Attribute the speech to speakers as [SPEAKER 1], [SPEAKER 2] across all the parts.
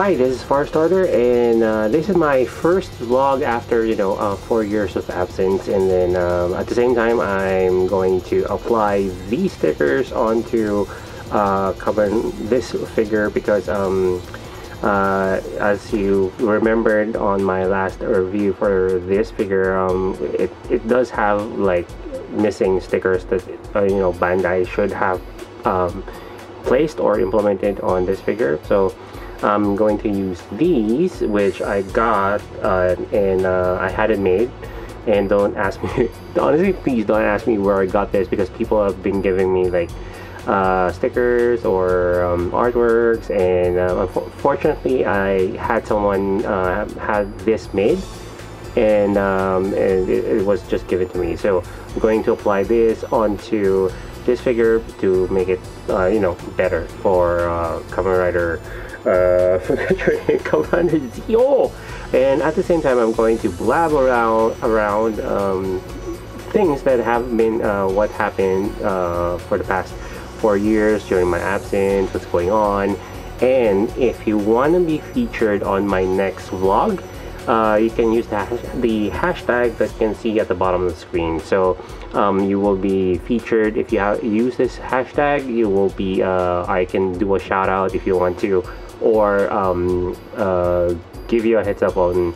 [SPEAKER 1] Hi, this is Firestarter, and this is my first vlog after 4 years of absence. And then at the same time, I'm going to apply these stickers onto this figure because as you remembered on my last review for this figure, it does have like missing stickers that Bandai should have placed or implemented on this figure. So I'm going to use these, which I got and I had it made. And don't ask me honestly, please don't ask me where I got this, because people have been giving me like stickers or artworks, and unfortunately I had someone had this made, and it was just given to me. So I'm going to apply this onto this figure to make it better for Kamen Rider Kamen Rider Zi-O. And at the same time, I'm going to blab around things that have been what happened for the past 4 years during my absence, what's going on. And if you want to be featured on my next vlog, you can use the hashtag that you can see at the bottom of the screen. So you will be featured if you use this hashtag. You will be I can do a shout out if you want to, or give you a heads up on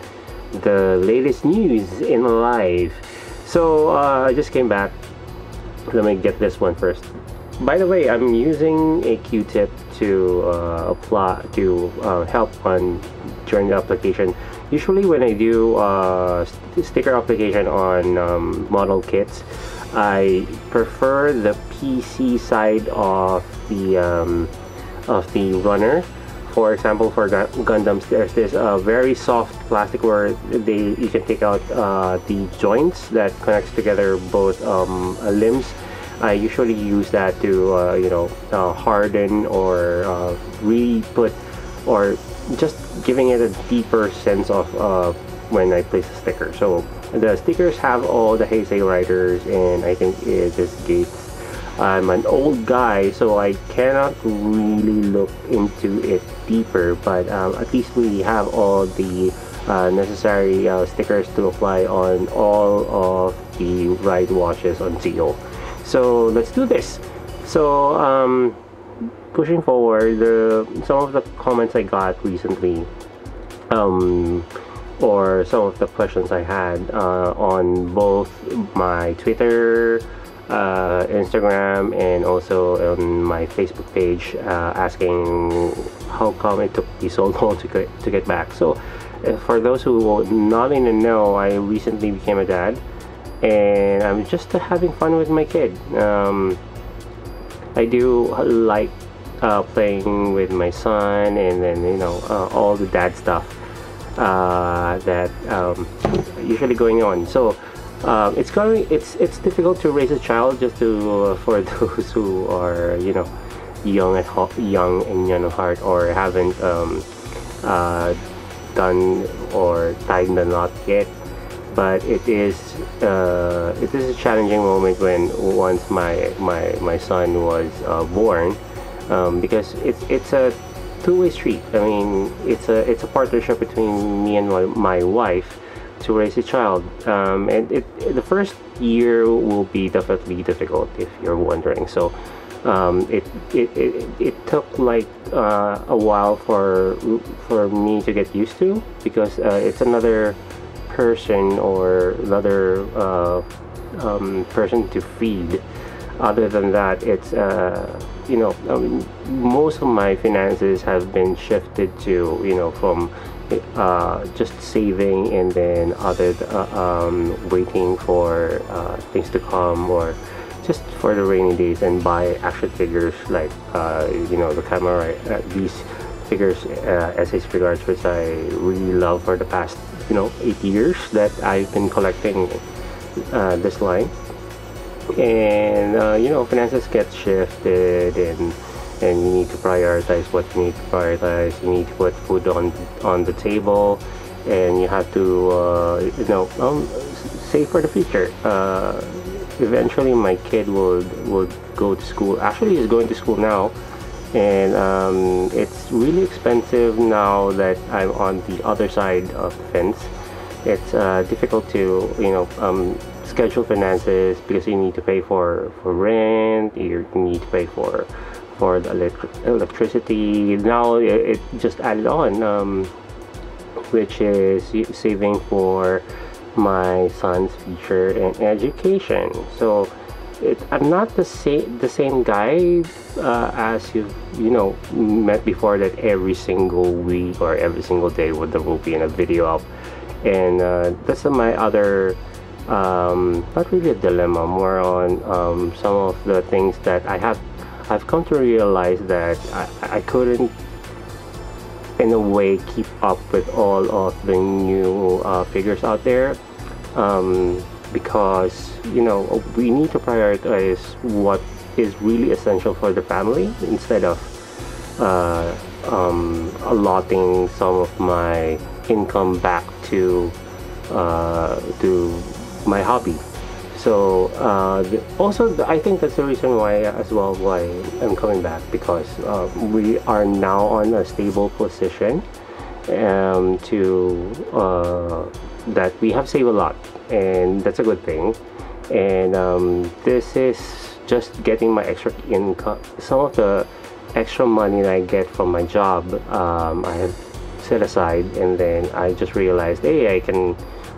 [SPEAKER 1] the latest news in life. So I just came back. Let me get this one first. By the way, I'm using a Q-tip to apply to help on during the application. Usually when I do sticker application on model kits, I prefer the PC side of the runner. For example, for Gundams, there's this very soft plastic where you can take out the joints that connects together both limbs. I usually use that to harden or re-put, or just giving it a deeper sense of when I place a sticker. So the stickers have all the Heisei riders, and I think it is Gates. I'm an old guy, so I cannot really look into it deeper, but at least we have all the necessary stickers to apply on all of the ride washes on Zi-O. So let's do this. So pushing forward, some of the comments I got recently, or some of the questions I had on both my Twitter, Instagram, and also on my Facebook page, asking how come it took me so long to get back. So for those who not in the know, I recently became a dad, and I'm just having fun with my kid. I do like playing with my son, and then all the dad stuff that usually going on. So it's difficult to raise a child, just for those who are young and young at heart, or haven't done or tied the knot yet. But it is a challenging moment when once my son was born, because it's a two-way street. I mean, it's a partnership between me and my wife to raise a child, and the first year will be definitely difficult, if you're wondering. So it took like a while for me to get used to, because it's another person or another person to feed. Other than that, it's most of my finances have been shifted to from just saving, and then other waiting for things to come, or just for the rainy days, and buy action figures like the camera, these figures, SS Figuarts, which I really love for the past 8 years that I've been collecting this line. And finances get shifted, and you need to prioritize what you need to prioritize. You need to put food on the table, and you have to save for the future. Eventually my kid will go to school. Actually, he's going to school now, and it's really expensive now that I'm on the other side of the fence. It's difficult to schedule finances because you need to pay for rent, you need to pay for the electricity. Now it just added on, which is saving for my son's future and education. So I'm not the same guy as you met before, that every single week or every single day there will be in a video up. And that's my other not really a dilemma, more on some of the things that I've come to realize that I couldn't in a way keep up with all of the new figures out there, because we need to prioritize what is really essential for the family instead of allotting some of my income back to my hobby. So I think that's the reason why as well why I'm coming back, because we are now on a stable position, to that we have saved a lot, and that's a good thing. And this is just getting my extra income, some of the extra money that I get from my job. I have set aside, and then I just realized, hey, I think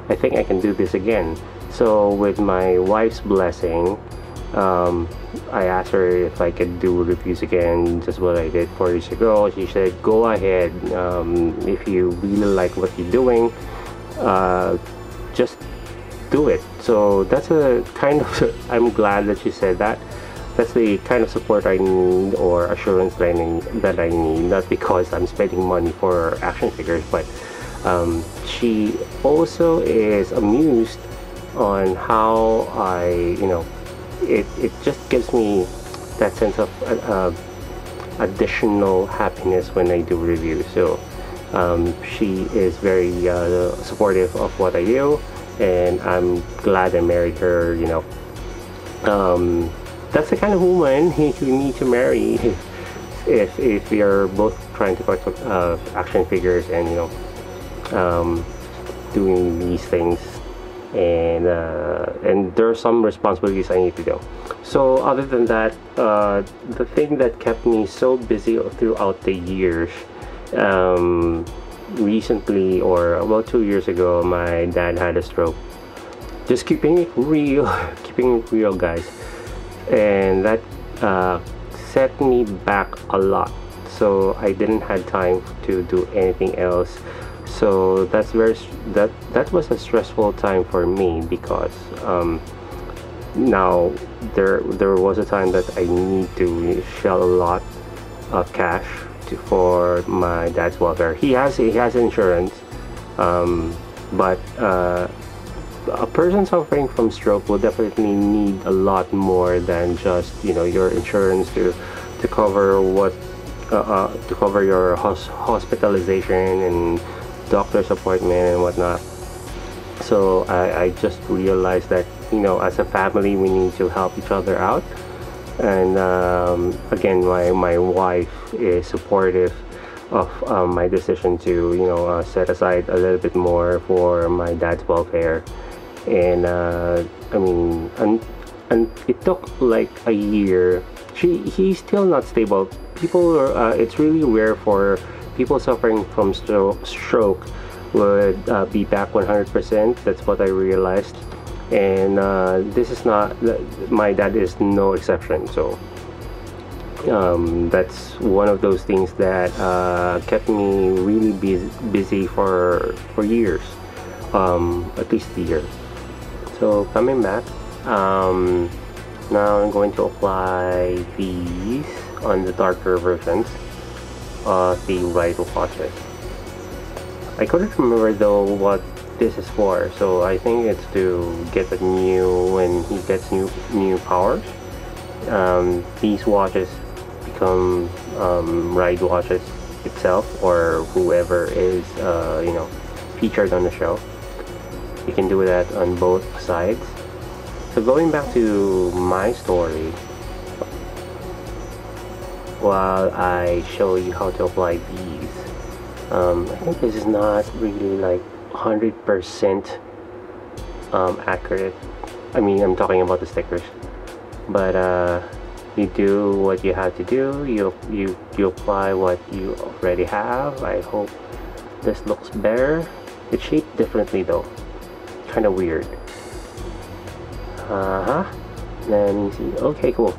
[SPEAKER 1] I can do this again. So with my wife's blessing, I asked her if I could do reviews again, just what I did 4 years ago. She said, go ahead, if you really like what you're doing, just do it. So that's a kind of I'm glad that she said that. That's the kind of support I need, or assurance that I need, not because I'm spending money for action figures, but she also is amused on how it just gives me that sense of additional happiness when I do reviews. So she is very supportive of what I do, and I'm glad I married her. That's the kind of woman you need to marry if you're both trying to collect action figures and doing these things. And there are some responsibilities I need to do. So other than that, the thing that kept me so busy throughout the years, recently, or about 2 years ago, my dad had a stroke. Just keeping it real guys, and that set me back a lot. So I didn't have time to do anything else. So that was a stressful time for me, because now there was a time that I need to shell a lot of cash for my dad's welfare. He has insurance, but a person suffering from stroke will definitely need a lot more than just your insurance to cover to cover your hospitalization and doctor's appointment and whatnot. So I just realized that as a family we need to help each other out. And again, my wife is supportive of my decision to set aside a little bit more for my dad's welfare. And and it took like a year. He's still not stable. It's really rare for people suffering from stroke would be back 100%. That's what I realized. And this is not, my dad is no exception. So that's one of those things that kept me really busy for years, at least a year. So coming back, now I'm going to apply these on the darker versions of the right watches. I couldn't remember though what this is for, so I think it's to get when he gets new powers. These watches become ride watches itself, or whoever is featured on the show. You can do that on both sides. So going back to my story, while I show you how to apply these. I think this is not really like 100% accurate. I mean, I'm talking about the stickers, but you do what you have to do. You apply what you already have. I hope this looks better. It's shaped differently though, kind of weird. Let me see. Okay, cool.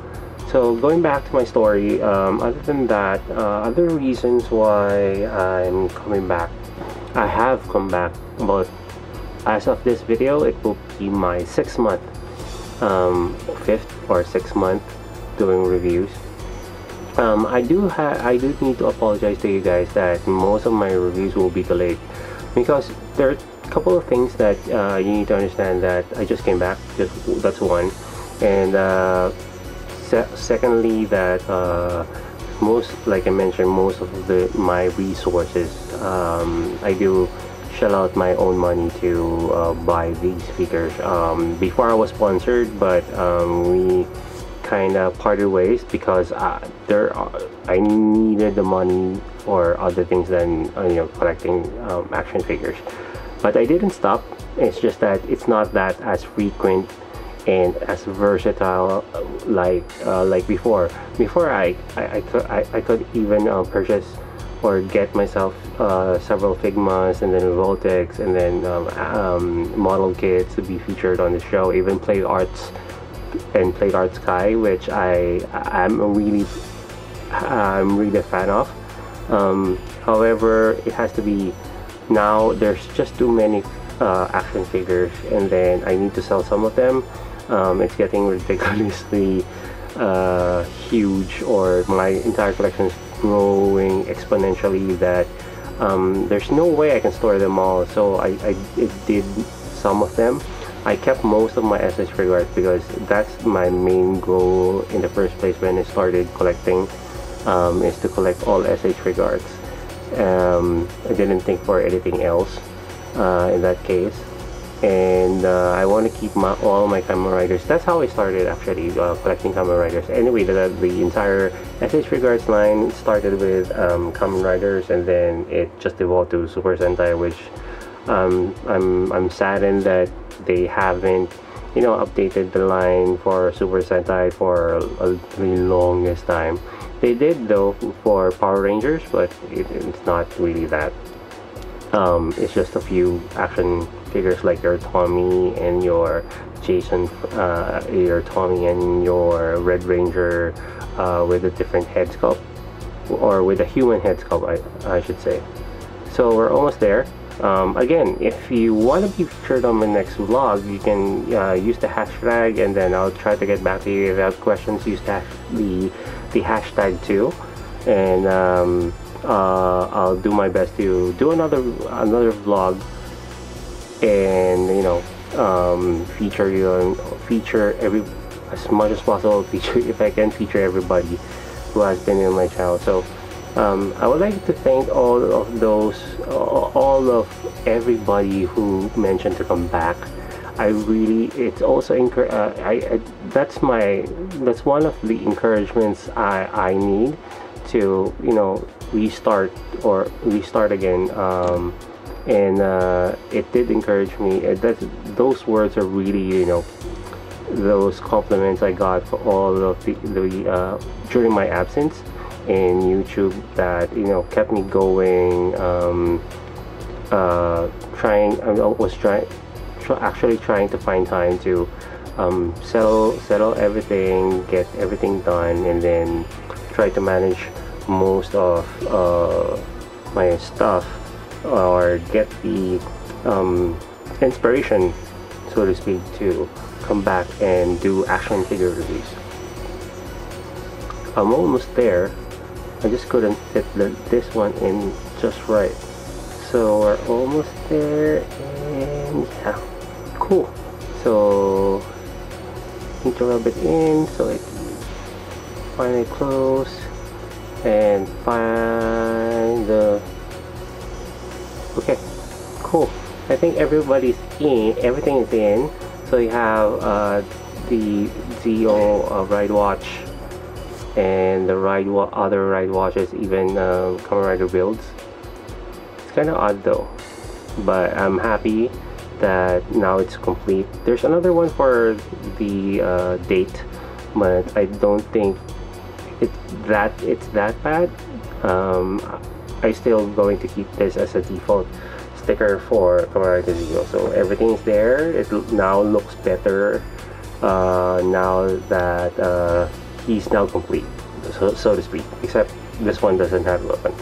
[SPEAKER 1] So going back to my story, other than that, other reasons why I'm coming back, I have come back, but as of this video, it will be my 6th month, 5th or 6th month doing reviews. I do need to apologize to you guys that most of my reviews will be delayed, because there are a couple of things that you need to understand. That I just came back, that's one, and secondly, that like I mentioned, most of my resources, I do shell out my own money to buy these figures. Before I was sponsored, but we kind of parted ways because I needed the money for other things than collecting action figures. But I didn't stop. It's just that it's not that as frequent and as versatile like before. Before I could even purchase or get myself several Figmas, and then Voltex, and then model kits to be featured on the show, even Play Arts and Figuarts Sky, which I'm really a fan of. However, it has to be, now there's just too many action figures, and then I need to sell some of them. It's getting ridiculously huge, or my entire collection is growing exponentially, that there's no way I can store them all. So I did some of them. I kept most of my SH Figuarts because that's my main goal in the first place when I started collecting, is to collect all SH Figuarts. I didn't think for anything else in that case, and I want to keep all my Kamen Riders. That's how I started actually, collecting Kamen Riders. Anyway, the entire SH Figuarts line started with Kamen Riders, and then it just evolved to Super Sentai, which I'm saddened that they haven't updated the line for Super Sentai for the longest time. They did though for Power Rangers, but it's not really that. It's just a few action figures like your Tommy and your Jason, your Tommy and your Red Ranger, with a different head sculpt, or with a human head sculpt, I should say. So we're almost there. Again, if you want to be featured on my next vlog, you can use the hashtag, and then I'll try to get back to you. If you have questions, use the hashtag too, and I'll do my best to do another vlog, and feature as much as possible. If I can, feature everybody who has been in my channel. So I would like to thank all of everybody who mentioned to come back. It's also that's one of the encouragements I need to restart again, and it did encourage me. Those words are really, those compliments I got for all of the during my absence in YouTube, that kept me going. Actually trying to find time to settle everything, get everything done, and then try to manage most of my stuff, or get the inspiration, so to speak, to come back and do action figure reviews. I'm almost there. I just couldn't fit this one in just right. So we're almost there, and yeah, cool. So need to rub it in so it finally close, and find the, okay, cool. I think everything is in. So you have the Zi-O ride watch, and the other ride watches, even Kamen Rider builds. It's kind of odd though, but I'm happy that now it's complete. There's another one for the date, but I don't think it's that bad. I still going to keep this as a default sticker for Kamen Rider Zi-O. So everything is there. It now looks better now that he's now complete, so to speak. Except this one doesn't have weapons.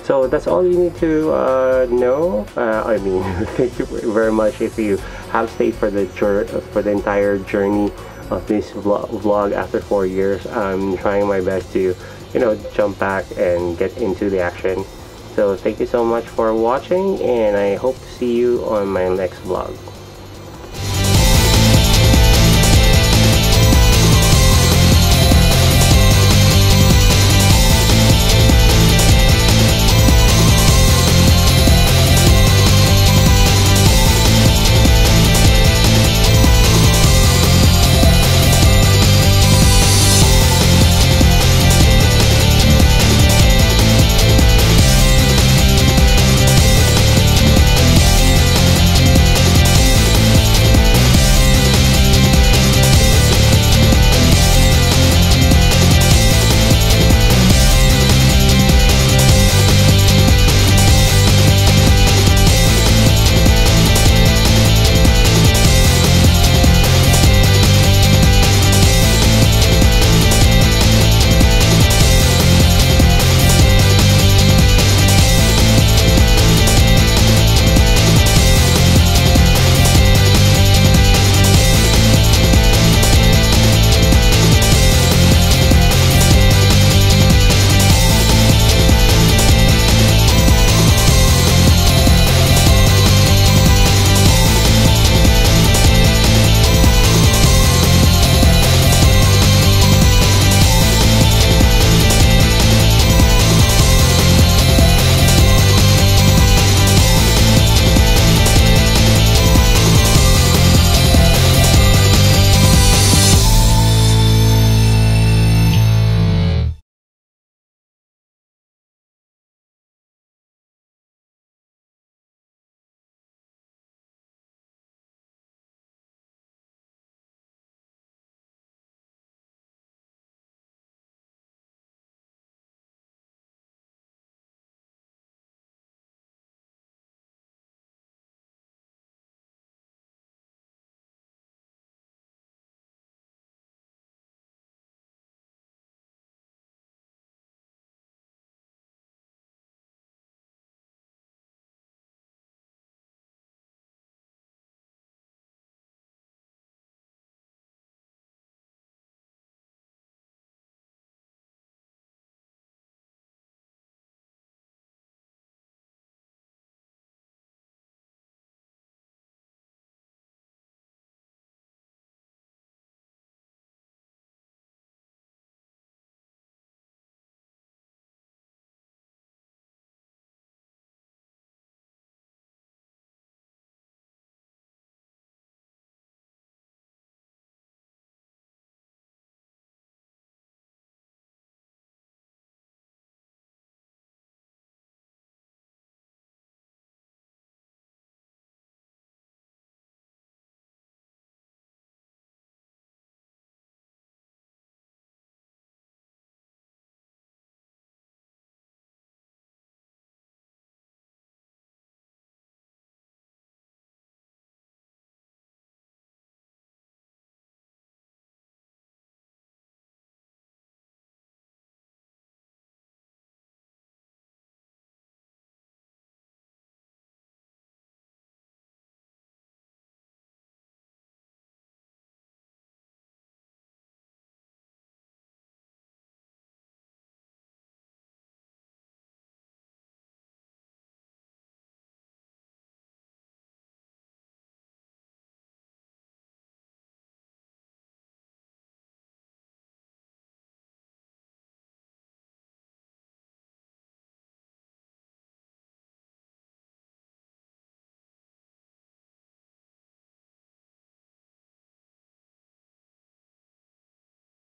[SPEAKER 1] So that's all you need to know. I mean, thank you very much if you have stayed for the entire journey of this vlog after 4 years. I'm trying my best to, you know, jump back and get into the action. So thank you so much for watching, and I hope to see you on my next vlog.